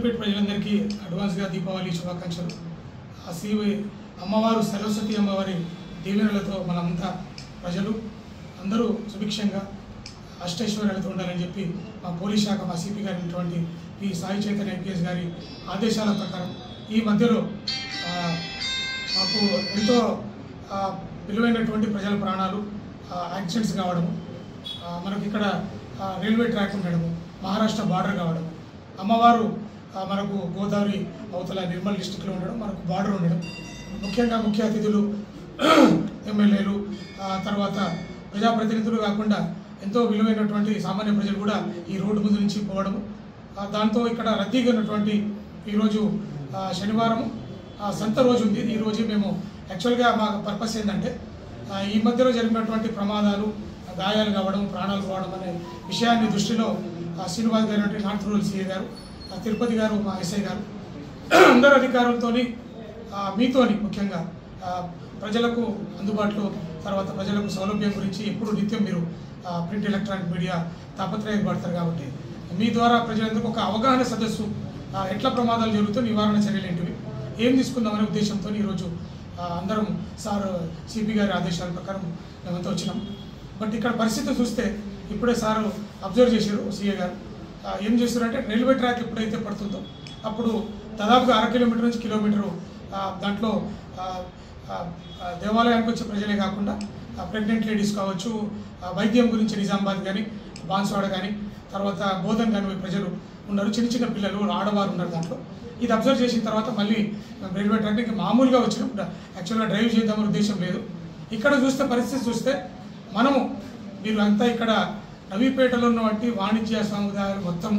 నాయుడుపేట ప్రజలందరికీ అడ్వాన్స్గా దీపావళి శుభాకాంక్షలు. ఆ శ్రీ అమ్మవారు సరస్వతి అమ్మవారి దీవెనలతో మనంతా ప్రజలు అందరూ సుభిక్షంగా అష్టైశ్వర్యాలతో ఉండాలని చెప్పి మా పోలీస్ శాఖ మా సిపి గారి అయినటువంటి పి సాయి చైతన్య ఐపీఎస్ గారి ఆదేశాల ప్రకారం ఈ మధ్యలో మాకు ఎంతో విలువైనటువంటి ప్రజల ప్రాణాలు యాక్సిడెంట్స్ కావడము, మనకి ఇక్కడ రైల్వే ట్రాక్ ఉండడము, మహారాష్ట్ర బార్డర్ కావడము, అమ్మవారు మనకు గోదావరి అవతల నిర్మల్ డిస్టిక్లో ఉండడం, మనకు బార్డర్ ఉండడం, ముఖ్యంగా ముఖ్య అతిథులు ఎమ్మెల్యేలు తర్వాత ప్రజాప్రతినిధులు కాకుండా ఎంతో విలువైనటువంటి సామాన్య ప్రజలు కూడా ఈ రోడ్డు ముందు నుంచి పోవడము, దాంతో ఇక్కడ రద్దీగా ఉన్నటువంటి ఈరోజు శనివారం సంత రోజు ఉంది. ఈరోజు మేము యాక్చువల్గా మా పర్పస్ ఏంటంటే ఈ మధ్యలో జరిగినటువంటి ప్రమాదాలు, గాయాలు కావడం, ప్రాణాలు పోవడం అనే విషయాన్ని దృష్టిలో శ్రీనివాస్ గారు, నార్త్ రూరల్ సిఐ గారు, తిరుపతి గారు, మా ఎస్ఐ గారు, అందరు అధికారులతో మీతోని ముఖ్యంగా ప్రజలకు అందుబాటులో, తర్వాత ప్రజలకు సౌలభ్యం గురించి ఎప్పుడు నిత్యం మీరు ప్రింట్ ఎలక్ట్రానిక్ మీడియా తాపత్రయపడతారు కాబట్టి మీ ద్వారా ప్రజలందరికీ ఒక అవగాహన సదస్సు, ఎట్లా ప్రమాదాలు జరుగుతూ నివారణ చర్యలు ఏంటివి, ఏం తీసుకుందామనే ఉద్దేశంతో ఈరోజు అందరం సార్ సిపి గారి ఆదేశాల ప్రకారం మేమంతా వచ్చినాం. బట్ ఇక్కడ పరిస్థితి చూస్తే ఇప్పుడే సార్ అబ్జర్వ్ చేశారు సిఏ గారు, ఏం చేస్తారంటే రైల్వే ట్రాక్ ఎప్పుడైతే పడుతుందో అప్పుడు దాదాపుగా 1/2 కిలోమీటర్ నుంచి కిలోమీటరు దాంట్లో దేవాలయానికి వచ్చే ప్రజలే కాకుండా ప్రెగ్నెంట్ లేడీస్ కావచ్చు, వైద్యం గురించి నిజామాబాద్ కానీ బాన్స్వాడ కానీ తర్వాత బోధన్ కానీ ప్రజలు ఉన్నారు, చిన్న చిన్న పిల్లలు ఆడవారు ఉన్నారు దాంట్లో. ఇది అబ్జర్వ్ చేసిన తర్వాత మళ్ళీ రైల్వే ట్రాక్ ఇంకా మామూలుగా వచ్చినాం, యాక్చువల్గా డ్రైవ్ చేద్దామనే ఉద్దేశం లేదు. ఇక్కడ చూస్తే పరిస్థితి చూస్తే మనము మీరు అంతా ఇక్కడ నవీపేటలో ఉన్నటువంటి వాణిజ్య సముదాయాలు మొత్తం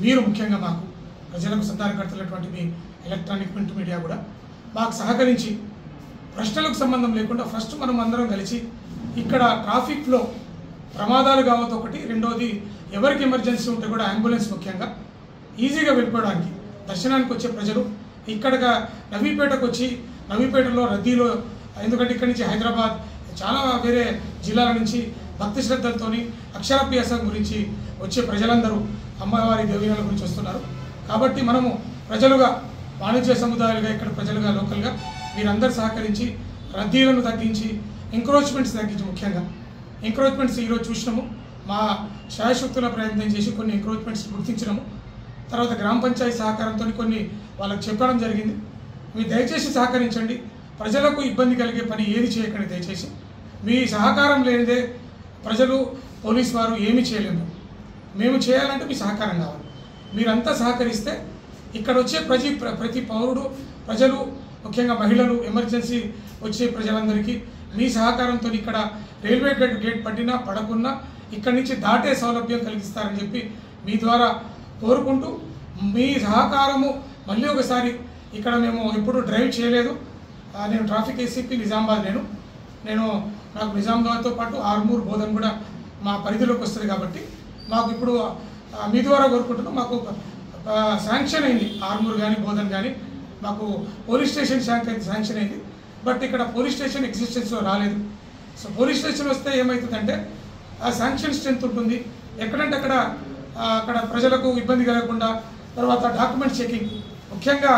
మీరు ముఖ్యంగా మాకు ప్రజలకు సంధానకర్తలైనటువంటి మీ ఎలక్ట్రానిక్ ప్రింట్ మీడియా కూడా మాకు సహకరించి ప్రశ్నలకు సంబంధం లేకుండా ఫస్ట్ మనం అందరం కలిసి ఇక్కడ ట్రాఫిక్లో ప్రమాదాలు కావద్దు ఒకటి, రెండోది ఎవరికి ఎమర్జెన్సీ ఉంటే కూడా అంబులెన్స్ ముఖ్యంగా ఈజీగా వెళ్ళిపోవడానికి దర్శనానికి వచ్చే ప్రజలు ఇక్కడగా నవీపేటకు వచ్చి నవీపేటలో రద్దీలో, ఎందుకంటే ఇక్కడి నుంచి హైదరాబాద్ చాలా వేరే జిల్లాల నుంచి భక్తి శ్రద్ధలతోని అక్షరాభ్యాసం గురించి వచ్చే ప్రజలందరూ అమ్మవారి దేవీనల గురించి వస్తున్నారు. కాబట్టి మనము ప్రజలుగా వాణిజ్య సముదాయాలుగా ఇక్కడ ప్రజలుగా లోకల్గా మీరందరూ సహకరించి రద్దీలను తగ్గించి ఎంక్రోచ్మెంట్స్ తగ్గించి, ముఖ్యంగా ఎంక్రోచ్మెంట్స్ ఈరోజు చూసినాము, మా శాయశక్తుల ప్రయత్నం చేసి కొన్ని ఎంక్రోచ్మెంట్స్ గుర్తించినాము. తర్వాత గ్రామ పంచాయతీ సహకారంతో కొన్ని వాళ్ళకి చెప్పడం జరిగింది. మీరు దయచేసి సహకరించండి, ప్రజలకు ఇబ్బంది కలిగే పని ఏది చేయకండి, దయచేసి మీ సహకారం లేనిదే ప్రజలు పోలీస్ వారు ఏమీ చేయలేము. మేము చేయాలంటే మీ సహకారం కావాలి. మీరంతా సహకరిస్తే ఇక్కడ వచ్చే ప్రతి పౌరుడు, ప్రజలు ముఖ్యంగా మహిళలు, ఎమర్జెన్సీ వచ్చే ప్రజలందరికీ మీ సహకారంతో ఇక్కడ రైల్వే గేట్ పడినా పడకున్నా ఇక్కడి నుంచి దాటే సౌలభ్యం కలిగిస్తారని చెప్పి మీ ద్వారా కోరుకుంటూ, మీ సహకారము మళ్ళీ ఒకసారి ఇక్కడ మేము ఎప్పుడు డ్రైవ్ చేయలేదు. నేను ట్రాఫిక్ ఏసీపీ నిజామాబాద్, నాకు నిజామాబాద్తో పాటు ఆర్మూర్, బోధన్ కూడా మా పరిధిలోకి వస్తుంది కాబట్టి మాకు ఇప్పుడు మీ ద్వారా కోరుకుంటున్నాం. మాకు శాంక్షన్ అయింది ఆర్మూర్ కానీ బోధన్ కానీ, మాకు పోలీస్ స్టేషన్ శాంక్షన్ అయింది. బట్ ఇక్కడ పోలీస్ స్టేషన్ ఎగ్జిస్టెన్స్లో రాలేదు. సో పోలీస్ స్టేషన్ వస్తే ఏమవుతుందంటే ఆ శాంక్షన్ స్ట్రెంత్ ఉంటుంది, ఎక్కడంటే అక్కడ ప్రజలకు ఇబ్బంది కలగకుండా. తర్వాత డాక్యుమెంట్ చెకింగ్, ముఖ్యంగా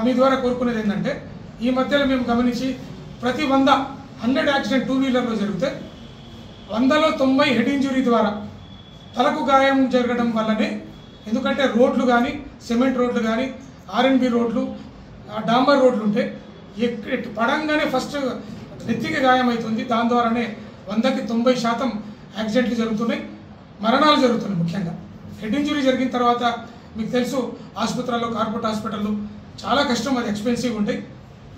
మీ ద్వారా కోరుకునేది ఏంటంటే ఈ మధ్యలో మేము గమనించి ప్రతి 100 యాక్సిడెంట్ 2 వీలర్లో జరిగితే 100లో 90 హెడ్ ఇంజురీ ద్వారా తలకు గాయం జరగడం వల్లనే. ఎందుకంటే రోడ్లు కానీ సిమెంట్ రోడ్లు కానీ R&B రోడ్లు, డాంబర్ రోడ్లు ఉంటే పడంగానే ఫస్ట్ నెత్తికి గాయం అవుతుంది. దాని ద్వారానే 100కి 90% యాక్సిడెంట్లు జరుగుతున్నాయి, మరణాలు జరుగుతున్నాయి. ముఖ్యంగా హెడ్ ఇంజురీ జరిగిన తర్వాత మీకు తెలుసు ఆసుపత్రుల్లో, కార్పొరేట్ హాస్పిటల్లో చాలా కష్టం, అది ఎక్స్పెన్సివ్ ఉంటాయి.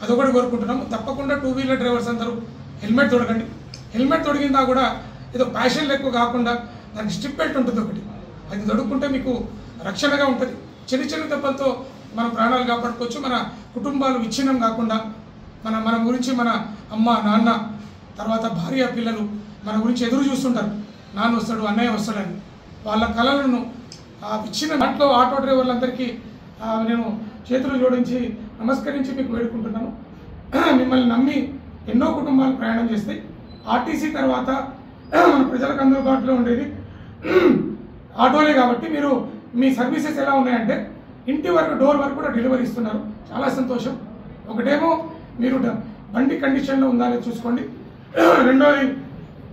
అదొకటి కోరుకుంటున్నాము. తప్పకుండా 2 వీలర్ డ్రైవర్స్ అందరూ హెల్మెట్ తొడగండి. హెల్మెట్ తొడిగినా కూడా ఏదో ప్యాషన్ ఎక్కువ కాకుండా దానికి స్ట్రిప్ బెల్ట్ ఉంటుంది ఒకటి, అది తొడుక్కుంటే మీకు రక్షణగా ఉంటుంది. చిన్న చిన్న దెబ్బలతో మన ప్రాణాలు కాపాడుకోవచ్చు. మన కుటుంబాలు విచ్ఛిన్నం కాకుండా మన గురించి మన అమ్మ, నాన్న, తర్వాత భార్య, పిల్లలు మన గురించి ఎదురు చూస్తుంటారు, నాన్న వస్తాడు, అన్నయ్య వస్తాడని. వాళ్ళ కళలను విచ్ఛిన్న దాంట్లో ఆటో డ్రైవర్లందరికీ నేను చేతులు జోడించి నమస్కరించి మీకు వేడుకుంటున్నాను. మిమ్మల్ని నమ్మి ఎన్నో కుటుంబాలు ప్రయాణం చేస్తాయి. ఆర్టీసీ తర్వాత మన ప్రజలకు అందుబాటులో ఉండేది ఆటోలే కాబట్టి మీరు మీ సర్వీసెస్ ఎలా ఉన్నాయంటే ఇంటి వరకు డోర్ వరకు కూడా డెలివరీ ఇస్తున్నారు. చాలా సంతోషం. ఒకటేమో మీరు బండి కండిషన్లో ఉందా లేదో చూసుకోండి. రెండోది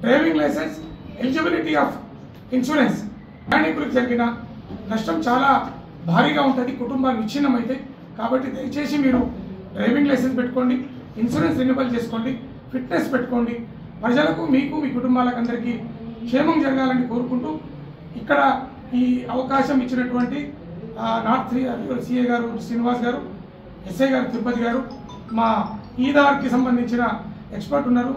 driving licence, eligibility of insurance. ప్రయాణికులకు జరిగిన నష్టం చాలా భారీగా ఉంటుంది, కుటుంబాలు విచ్ఛిన్నమైతే. కాబట్టి దయచేసి మీరు డ్రైవింగ్ లైసెన్స్ పెట్టుకోండి, ఇన్సూరెన్స్ రెన్యువల్ చేసుకోండి, ఫిట్నెస్ పెట్టుకోండి. ప్రజలకు, మీకు, మీ కుటుంబాలకు అందరికీ క్షేమం జరగాలని కోరుకుంటూ ఇక్కడ ఈ అవకాశం ఇచ్చినటువంటి నార్త్ సిఏ గారు శ్రీనివాస్ గారు, ఎస్ఐ గారు తిరుపతి గారు, మా ఈదార్కి సంబంధించిన ఎక్స్పర్ట్ ఉన్నారు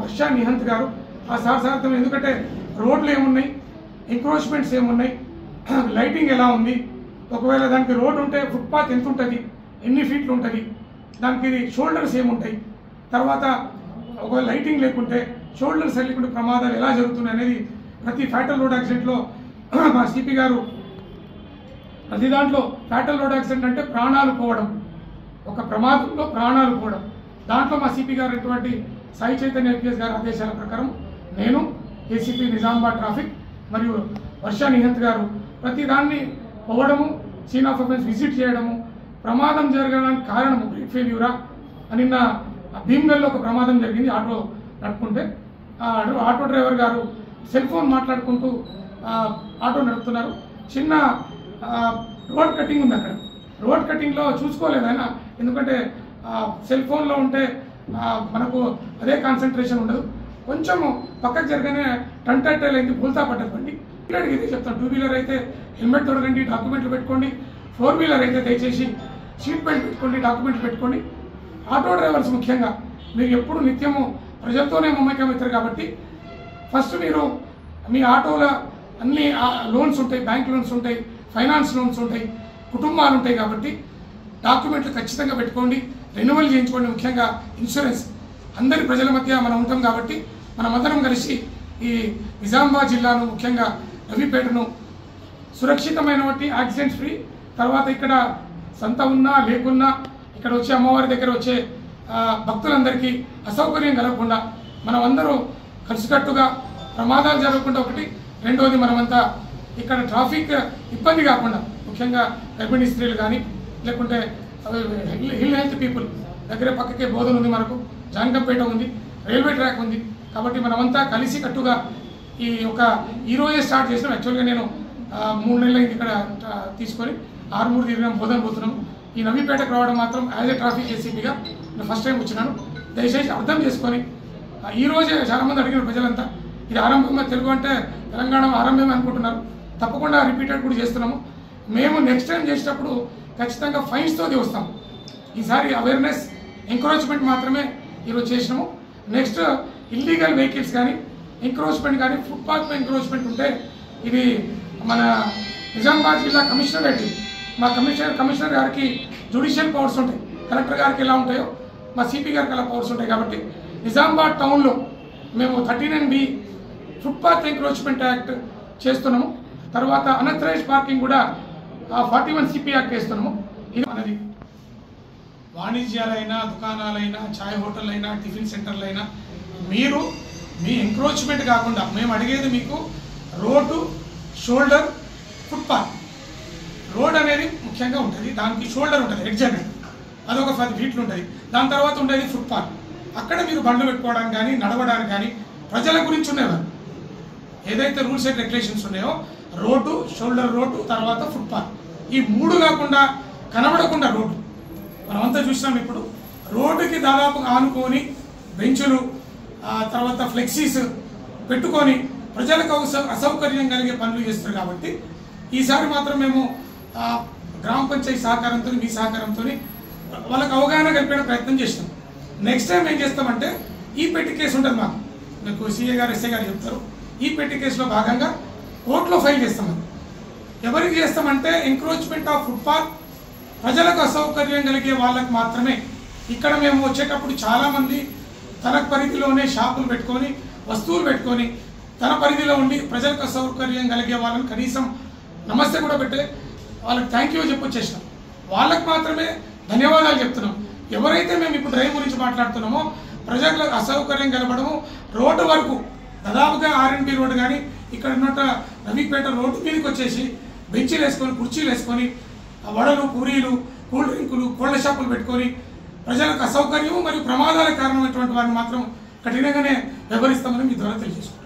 వర్షా నిహంత్ గారు, ఆ సార్థం. ఎందుకంటే రోడ్లు ఏమున్నాయి, ఎంక్రోచ్మెంట్స్ ఏమున్నాయి, లైటింగ్ ఎలా ఉంది, ఒకవేళ దానికి రోడ్ ఉంటే ఫుట్పాత్ ఎంత ఉంటుంది, ఎన్ని ఫీట్లు ఉంటుంది, దానికి షోల్డర్స్ ఏముంటాయి, తర్వాత ఒకవేళ లైటింగ్ లేకుంటే షోల్డర్స్ లేకుంటే ప్రమాదాలు ఎలా జరుగుతున్నాయి అనేది ప్రతి ఫ్యాటల్ రోడ్ యాక్సిడెంట్లో మా సిపి గారు ప్రతి దాంట్లో ఫ్యాటల్ రోడ్ యాక్సిడెంట్ అంటే ప్రాణాలు పోవడం, ఒక ప్రమాదంలో ప్రాణాలు పోవడం. దాంట్లో మా సిపి గారు అటువంటి సాయి చైతన్య ఐపీఎస్ గారి ఆదేశాల ప్రకారం నేను, ఏసీపీ నిజామాబాద్ ట్రాఫిక్ మరియు వర్షా నిహంత్ గారు ప్రతి దాన్ని పోవడము, సీన్ ఆఫ్ అఫెన్స్ విజిట్ చేయడము, ప్రమాదం జరగడానికి కారణము బ్రేక్ ఫెయిల్యూరా. నిన్న భీమ్గల్లో ఒక ప్రమాదం జరిగింది, ఆటో నడుపుకుంటే ఆటో డ్రైవర్ గారు సెల్ ఫోన్ మాట్లాడుకుంటూ ఆటో నడుపుతున్నారు. చిన్న రోడ్ కటింగ్ ఉంది, అక్కడ రోడ్ కటింగ్లో చూసుకోలేదు ఆయన. ఎందుకంటే సెల్ ఫోన్లో ఉంటే మనకు అదే కాన్సన్ట్రేషన్ ఉండదు. కొంచెము పక్కకు జరగానే టంటైల్ అయింది, బోల్తా పడ్డది బండి. ఇదే చెప్తాను, 2 వీలర్ అయితే హెల్మెట్ తొడగండి, డాక్యుమెంట్లు పెట్టుకోండి. 4 వీలర్ అయితే దయచేసి సీట్ బెల్ట్ పెట్టుకోండి, డాక్యుమెంట్లు పెట్టుకోండి. ఆటో డ్రైవర్స్ ముఖ్యంగా మీరు ఎప్పుడు నిత్యము ప్రజలతోనే మమేకమవుతారు కాబట్టి ఫస్ట్ మీరు మీ ఆటోల అన్ని లోన్స్ ఉంటాయి, బ్యాంక్ లోన్స్ ఉంటాయి, ఫైనాన్స్ లోన్స్ ఉంటాయి, కుటుంబాలు ఉంటాయి. కాబట్టి డాక్యుమెంట్లు ఖచ్చితంగా పెట్టుకోండి, రెన్యువల్ చేయించుకోండి. ముఖ్యంగా ఇన్సూరెన్స్ అందరి ప్రజల మధ్య మనం ఉంటాం కాబట్టి మనమందరం కలిసి ఈ నిజామాబాద్ జిల్లాను, ముఖ్యంగా రవిపేటను సురక్షితమైనటువంటి యాక్సిడెంట్స్ ఫ్రీ, తర్వాత ఇక్కడ సంత ఉన్నా లేకున్నా ఇక్కడ వచ్చే అమ్మవారి దగ్గర వచ్చే భక్తులందరికీ అసౌకర్యం కలగకుండా మనం అందరూ కలిసికట్టుగా ప్రమాదాలు జరగకుండా ఒకటి, రెండోది మనమంతా ఇక్కడ ట్రాఫిక్ ఇబ్బంది కాకుండా, ముఖ్యంగా గర్భిణీ స్త్రీలు కానీ లేకుంటే హిల్ హెల్త్ పీపుల్ దగ్గర పక్కకే బోధన ఉంది, మనకు జానకంపేట ఉంది, రైల్వే ట్రాక్ ఉంది. కాబట్టి మనమంతా కలిసి కట్టుగా ఈ రోజే స్టార్ట్ చేసినాం. యాక్చువల్గా నేను 3 నెలలు అయింది ఇక్కడ తీసుకొని 6 తిరిగినాం, బోధన పోతున్నాము. ఈ నవీపేటకు రావడం మాత్రం యాజ్ ఏ ట్రాఫిక్ ఏసీపీగా నేను ఫస్ట్ టైం వచ్చినాను. దయచేసి అర్థం చేసుకొని ఈరోజే చాలామంది అడిగిన ప్రజలంతా ఇది ఆరంభంగా తెలుగు అంటే తెలంగాణ ఆరంభమే అనుకుంటున్నారు. తప్పకుండా రిపీటెడ్ కూడా చేస్తున్నాము. మేము నెక్స్ట్ టైం చేసేటప్పుడు ఖచ్చితంగా ఫైన్స్తో వస్తాము. ఈసారి అవేర్నెస్ ఎంకరేజ్మెంట్ మాత్రమే ఈరోజు చేసినాము. నెక్స్ట్ ఇల్లీగల్ వెహికల్స్ కానీ ఎంకరేజ్మెంట్ కానీ ఫుట్పాత్ ఎంకరేజ్మెంట్ ఉంటే ఇది మన నిజామాబాద్ జిల్లా కమిషనరేట్, మా కమిషనర్ గారికి జ్యుడిషియల్ పవర్స్ ఉంటాయి, కలెక్టర్ గారికి ఎలా ఉంటాయో మా సిపి గారికి అలా పవర్స్ ఉంటాయి. కాబట్టి నిజామాబాద్ టౌన్లో మేము 39B ఫుట్పాత్ ఎంకరేజ్మెంట్ యాక్ట్ చేస్తున్నాము. తర్వాత అనథరైజ్డ్ పార్కింగ్ కూడా 41 CP యాక్ట్ చేస్తున్నాము. ఇది మనది వాణిజ్యాలైనా, దుకాణాలైనా, ఛాయ్ హోటల్ అయినా, టిఫిన్ సెంటర్లు అయినా మీరు మీ ఎంక్రోచ్మెంట్ కాకుండా మేము అడిగేది మీకు రోడ్డు, షోల్డర్, ఫుట్పాత్. రోడ్ అనేది ముఖ్యంగా ఉంటుంది, దానికి షోల్డర్ ఉంటుంది, ఎడ్జ్ అనేది అదొక 10 ఫీట్లు ఉంటుంది. దాని తర్వాత ఉండేది ఫుట్పాత్. అక్కడ మీరు బండ్లు పెట్టుకోవడానికి కానీ నడవడానికి కానీ ప్రజల గురించి ఉండేవారు. ఏదైతే రూల్స్ అండ్ రెగ్యులేషన్స్ ఉన్నాయో రోడ్డు, షోల్డర్ రోడ్డు, తర్వాత ఫుట్పాత్, ఈ 3 కాకుండా కనబడకుండా రోడ్డు మనమంతా చూసినాం. ఇప్పుడు రోడ్డుకి దాదాపు ఆనుకొని బెంచులు, తర్వాత ఫ్లెక్సీస్ పెట్టుకొని ప్రజలకు అసౌకర్యం కలిగే పనులు చేస్తారు. కాబట్టి ఈసారి మాత్రం మేము గ్రామ పంచాయతీ సహకారంతో, మీ సహకారంతో వాళ్ళకి అవగాహన కలిపే ప్రయత్నం చేసినాం. నెక్స్ట్ టైం ఏం చేస్తామంటే ఈ పెట్టి కేసు ఉంటుంది, మీకు సిఏ గారు, ఎస్ఐ గారు చెప్తారు. ఈ పెట్టి కేసులో భాగంగా కోర్టులో ఫైల్ చేస్తామని. ఎవరికి చేస్తామంటే ఎంక్రోచ్మెంట్ ఆఫ్ ఫుట్పాత్, ప్రజలకు అసౌకర్యం కలిగే వాళ్ళకు మాత్రమే. ఇక్కడ మేము వచ్చేటప్పుడు చాలామంది తన పరిధిలోనే షాపులు పెట్టుకొని, వస్తువులు పెట్టుకొని, తన పరిధిలో ఉండి ప్రజలకు అసౌకర్యం కలిగే వాళ్ళని కనీసం నమస్తే కూడా పెట్టే వాళ్ళకి థ్యాంక్ యూ చెప్పి వచ్చేసినాం. వాళ్ళకు మాత్రమే ధన్యవాదాలు చెప్తున్నాం. ఎవరైతే మేము ఇప్పుడు డ్రైవ్ గురించి మాట్లాడుతున్నామో ప్రజలకు అసౌకర్యం కలపడము, రోడ్డు వరకు దాదాపుగా RNB రోడ్డు కానీ ఇక్కడ ఉన్నట్టు రవిపేట రోడ్డు మీదకి వచ్చేసి బెంచీలు వేసుకొని కుర్చీలు వేసుకొని వడలు పూరీలు కూల్ డ్రింకులు కోళ్ల షాపులు పెట్టుకొని ప్రజలకు అసౌకర్యం మరియు ప్రమాదాలకు కారణమైనటువంటి వారిని మాత్రం కఠినంగానే వ్యవహరిస్తామని మీ ద్వారా తెలియజేసుకుంటాం.